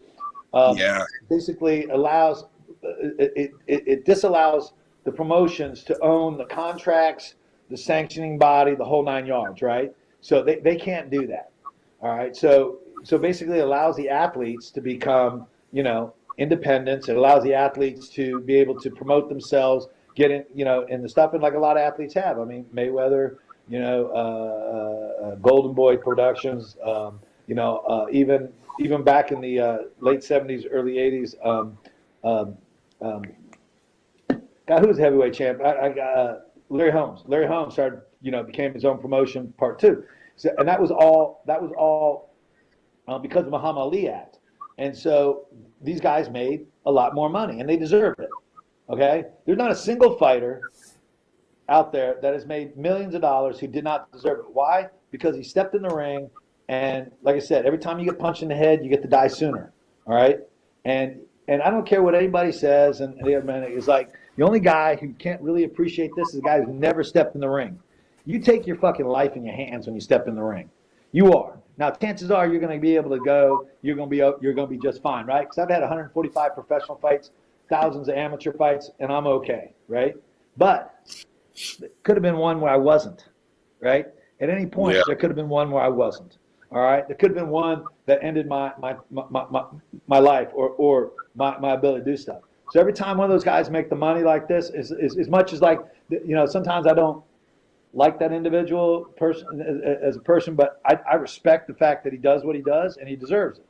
Yeah. Basically allows, it disallows the promotions to own the contracts, the sanctioning body, the whole 9 yards, right? So they can't do that. All right. So basically allows the athletes to become, you know, independents. It allows the athletes to be able to promote themselves, get in, you know, in the stuff, and like a lot of athletes have. I mean, Mayweather, you know, Golden Boy Productions, you know, even back in the late 70s, early 80s, God, who was the heavyweight champ? Larry Holmes. Larry Holmes started, you know, became his own promotion, part two. So, and that was all because of the Muhammad Ali Act. And so these guys made a lot more money, and they deserved it. Okay, there's not a single fighter out there that has made millions of dollars who did not deserve it. Why? Because he stepped in the ring, and like I said, every time you get punched in the head, you get to die sooner. All right, and I don't care what anybody says, and the other man is like the only guy who can't really appreciate this is the guy who never stepped in the ring. You take your fucking life in your hands when you step in the ring. You are. Now, chances are you're going to be able to go. You're going to be just fine, right? Because I've had 145 professional fights, thousands of amateur fights, and I'm okay, right? But it could have been one where I wasn't, right? At any point, there could have been one where I wasn't. All right, there could have been one that ended my life or my ability to do stuff. So every time one of those guys make the money like this, is as much as like, you know, sometimes I don't like that individual person as a person, but I respect the fact that he does what he does, and he deserves it.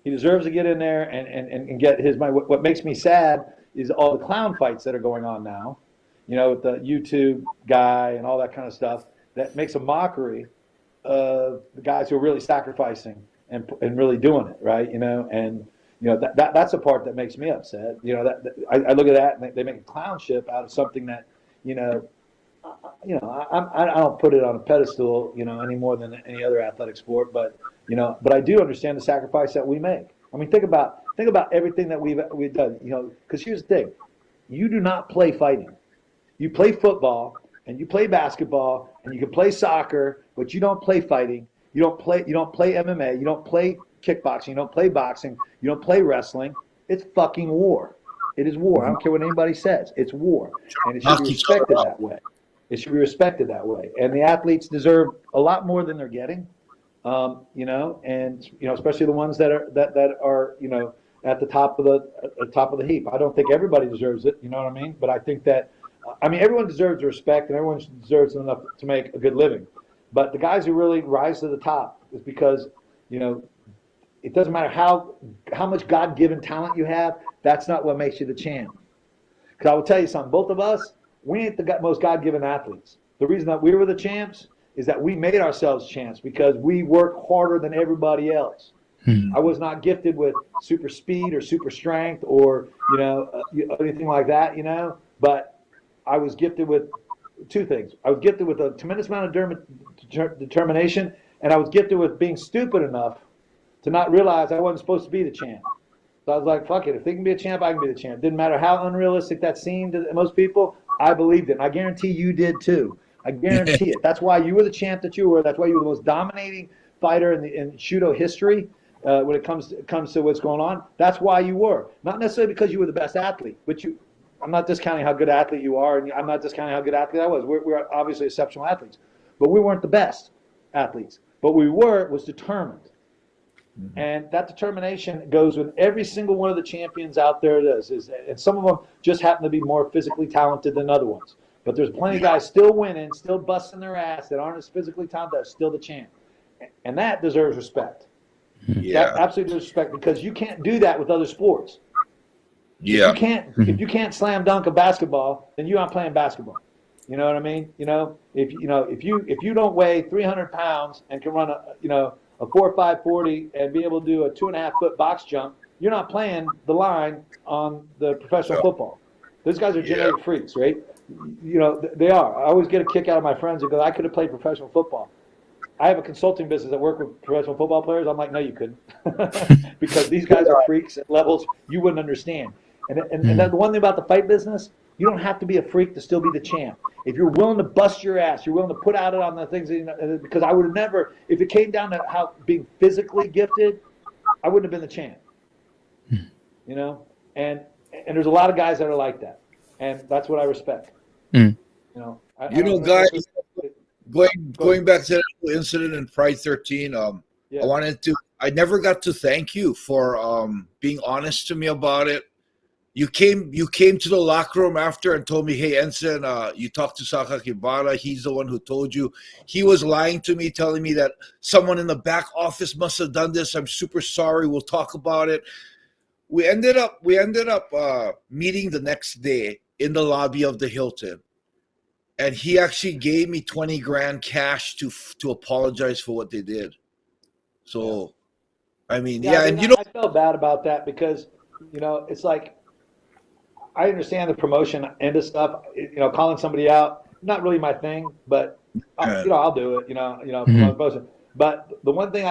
He deserves to get in there and get his money. What makes me sad is all the clown fights that are going on now, you know, with the YouTube guy and all that kind of stuff that makes a mockery of the guys who are really sacrificing and really doing it, right? You know, and you know that's the part that makes me upset. You know, I look at that and they make a clown ship out of something that, you know, I don't put it on a pedestal, you know, any more than any other athletic sport, but you know, but I do understand the sacrifice that we make. I mean, think about everything that we've done, you know, because here's the thing: you do not play fighting. You play football and you play basketball and you can play soccer, but you don't play fighting. You don't play MMA. You don't play kickboxing. You don't play boxing. You don't play wrestling. It's fucking war. It is war. I don't care what anybody says. It's war, and it should be respected that way. It should be respected that way. And the athletes deserve a lot more than they're getting, you know, and you know, especially the ones that are you know at the top of the heap. I don't think everybody deserves it. You know what I mean? But I think that I mean everyone deserves respect, and everyone deserves enough to make a good living. But the guys who really rise to the top is because, you know, it doesn't matter how much God-given talent you have. That's not what makes you the champ. Because I will tell you something, both of us, we ain't the most God-given athletes. The reason that we were the champs is that we made ourselves champs because we worked harder than everybody else. I was not gifted with super speed or super strength or, you know, anything like that, you know, but I was gifted with two things. I was gifted with a tremendous amount of determination, and I was gifted with being stupid enough to not realize I wasn't supposed to be the champ. So I was like, fuck it. If they can be a champ, I can be the champ. Didn't matter how unrealistic that seemed to most people. I believed it. And I guarantee you did too. I guarantee it. That's why you were the champ that you were. That's why you were the most dominating fighter in Shudo history when it comes to what's going on. That's why you were. Not necessarily because you were the best athlete, but I'm not discounting how good athlete you are, and I'm not discounting how good athlete I was. We're obviously exceptional athletes, but we weren't the best. athletes, but was determined. And that determination goes with every single one of the champions out there. And some of them just happen to be more physically talented than other ones. But there's plenty of guys still winning, still busting their ass that aren't as physically talented, that's still the champ. And that deserves respect. Yeah. That absolutely deserves respect, because you can't do that with other sports. Yeah. If you can't slam dunk a basketball, then you're not playing basketball. You know what I mean? If you don't weigh 300 pounds and can run a 4.5 40 and be able to do a 2.5 foot box jump, you're not playing the line on the professional football. Those guys are genetic freaks, right? They are. I always get a kick out of my friends who go, I could have played professional football. I have a consulting business that work with professional football players. I'm like, no, you couldn't, because these guys are freaks at levels you wouldn't understand. And the one thing about the fight business, you don't have to be a freak to still be the champ. If you're willing to bust your ass, you're willing to put out it on the things that, because I would have never, if it came down to how being physically gifted, I wouldn't have been the champ. And there's a lot of guys that are like that, and that's what I respect. Guys, Go going back to that incident in Pride 13, I never got to thank you for being honest to me about it. You came to the locker room after and told me, hey, Enson, you talked to Sakakibara. He's the one who told you. He was lying to me, telling me that someone in the back office must have done this. I'm super sorry. We'll talk about it. We ended up meeting the next day in the lobby of the Hilton. And he actually gave me 20 grand cash to apologize for what they did. So, I mean, I felt bad about that, because, it's like, I understand the promotion end of stuff. Calling somebody out, not really my thing, but I'll do it. Promotion. But the one thing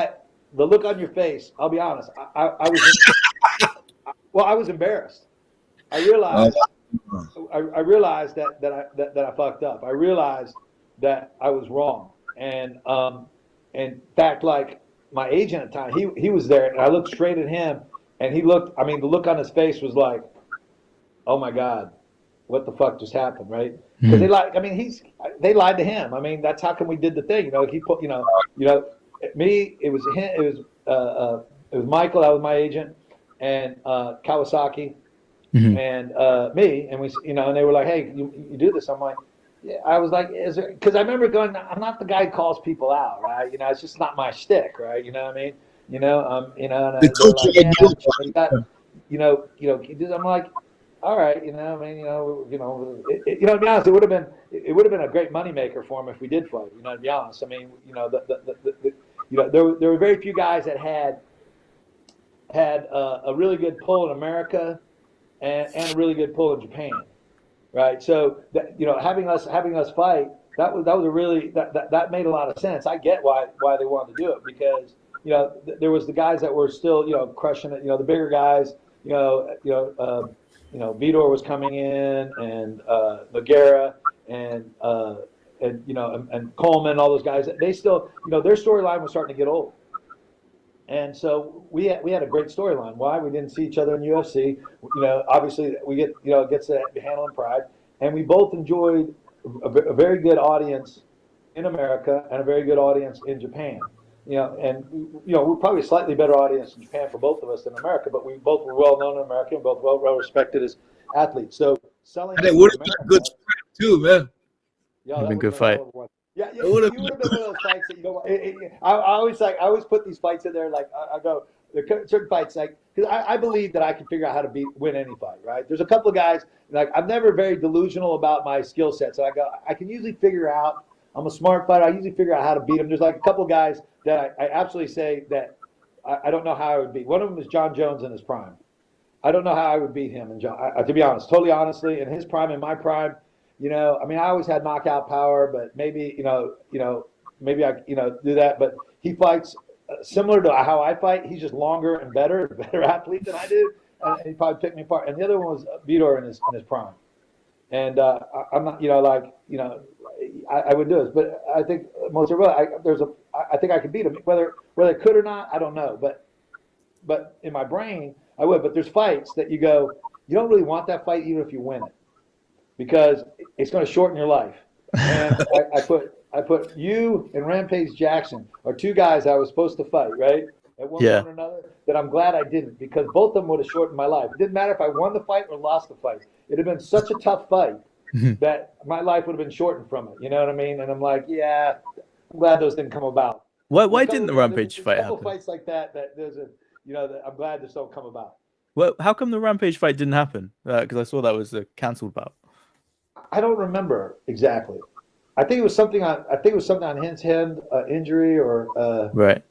the look on your face, I'll be honest, I was embarrassed. I realized that I fucked up. I realized that I was wrong. And in fact, like my agent at the time, he was there, and I looked straight at him, and the look on his face was like, oh my God, what the fuck just happened, right? Because they lied to him. I mean, that's how come we did the thing. He put, me, it was him, it was Michael, that was my agent, and Kawasaki, and me, and we, and they were like, hey, you do this. I'm like, yeah. I was like, because I remember going, I'm not the guy who calls people out, right? It's just not my shtick, right? You know what I mean? And the coach I'm like, all right, to be honest, it would have been a great moneymaker for him if we did fight. To be honest, I mean, there were very few guys that had a really good pull in America and a really good pull in Japan, right? So having us fight, that was a really that made a lot of sense. I get why they wanted to do it, because there was the guys that were still crushing it. The bigger guys, Vitor was coming in, and Nogueira, and Coleman, all those guys. They still, their storyline was starting to get old, and so we had a great storyline. Why? We didn't see each other in UFC. Obviously we get gets to handle in Pride, and we both enjoyed a very good audience in America and a very good audience in Japan. We're probably a slightly better audience in Japan for both of us than America, but we both were well known in America and both well respected as athletes. So selling, and it would have been a good fight too, man. Yeah, that been a good fight. Yeah, it would have been one of those fights that I always put these fights in there. Like I go, there are certain fights, like, because I believe that I can figure out how to win any fight. Right? There's a couple of guys, like, I'm never very delusional about my skill sets. I go, I can usually figure out. I'm a smart fighter. I usually figure out how to beat them. There's like a couple of guys that I absolutely say that I don't know how I would beat. One of them is John Jones in his prime. I don't know how I would beat him. And John, to be honest, totally honestly, in his prime, in my prime, I always had knockout power, but maybe, maybe I, do that. But he fights similar to how I fight. He's just longer and better athlete than I do. And he probably picked me apart. And the other one was Vitor in his prime. And I'm not, I would do this, but I think most of I think I could beat him. Whether I could or not, I don't know. But in my brain, I would. But there's fights that you go, you don't really want that fight even if you win it, because it's going to shorten your life. And I I put you and Rampage Jackson are two guys I was supposed to fight, right? At one Yeah. point or another, that I'm glad I didn't, because both of them would have shortened my life. It didn't matter if I won the fight or lost the fight. It'd have been such a tough fight that my life would have been shortened from it. You know what I mean? And I'm like, yeah, I'm glad those didn't come about. Why didn't the Rampage fight There's a couple happen? fights like that there's a, that I'm glad this don't come about. Well, how come the Rampage fight didn't happen? Because I saw that was a cancelled bout. I don't remember exactly. I think it was something on his hand, injury or. Right.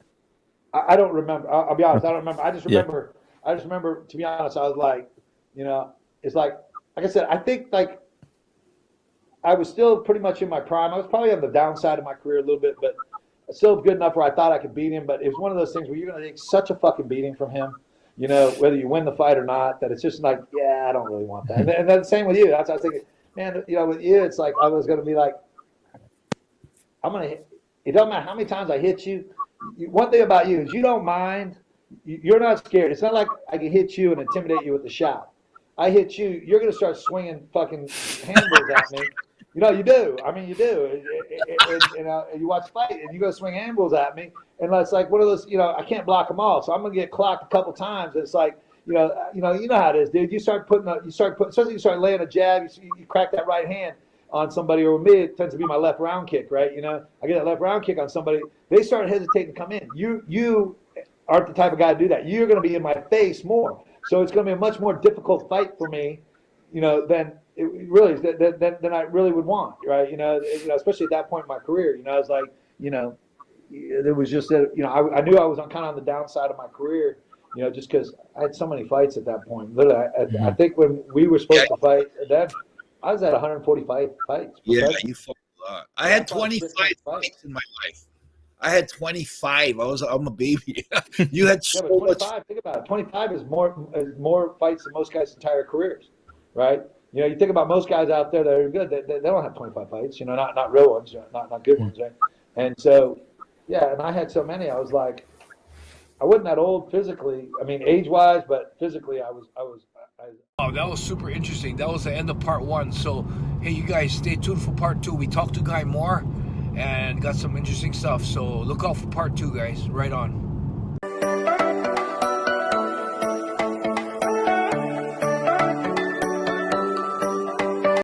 I don't remember. I'll be honest. I don't remember. I just Yeah. remember. I just remember. To be honest, I was like, it's like I said. I think like I was still pretty much in my prime. I was probably on the downside of my career a little bit, but still good enough where I thought I could beat him. But it was one of those things where you're going to take such a fucking beating from him, whether you win the fight or not. That it's just like, yeah, I don't really want that. And then the same with you. That's what I was thinking. Man, with you, it's like I was going to be like, I'm going to hit. It doesn't matter how many times I hit you. One thing about you is you don't mind. You're not scared. It's not like I can hit you and intimidate you with the shot. I hit you, you're going to start swinging fucking handles at me. You do. I mean, you do. And you watch fight, and you go swing handles at me, and it's like one of those. I can't block them all, so I'm going to get clocked a couple times. And it's like, you know how it is, dude. You start putting, especially you start laying a jab. You crack that right hand on somebody, or with me, it tends to be my left round kick, right? I get that left round kick on somebody, they start hesitating to come in. You aren't the type of guy to do that. You're going to be in my face more, so it's going to be a much more difficult fight for me, than it really is, than I really would want, right? Especially at that point in my career, I was like, it was just that, I knew I was kind of on the downside of my career, just because I had so many fights at that point. Literally, I think when we were supposed to fight, then I was at 145 fights. Yeah, you fought a lot. I had 25 fights in my life. I had 25. I'm a baby. You had so much. Think about it. 25 is more fights than most guys' entire careers, right? You think about most guys out there that are good. They don't have 25 fights. Not real ones, not good ones, right? And so, yeah, and I had so many. I was like, I wasn't that old physically. I mean, age-wise, but physically, I was. Oh, that was super interesting. That was the end of part 1. So, hey, you guys, stay tuned for part 2. We talked to Guy more and got some interesting stuff. So look out for part 2, guys. Right on.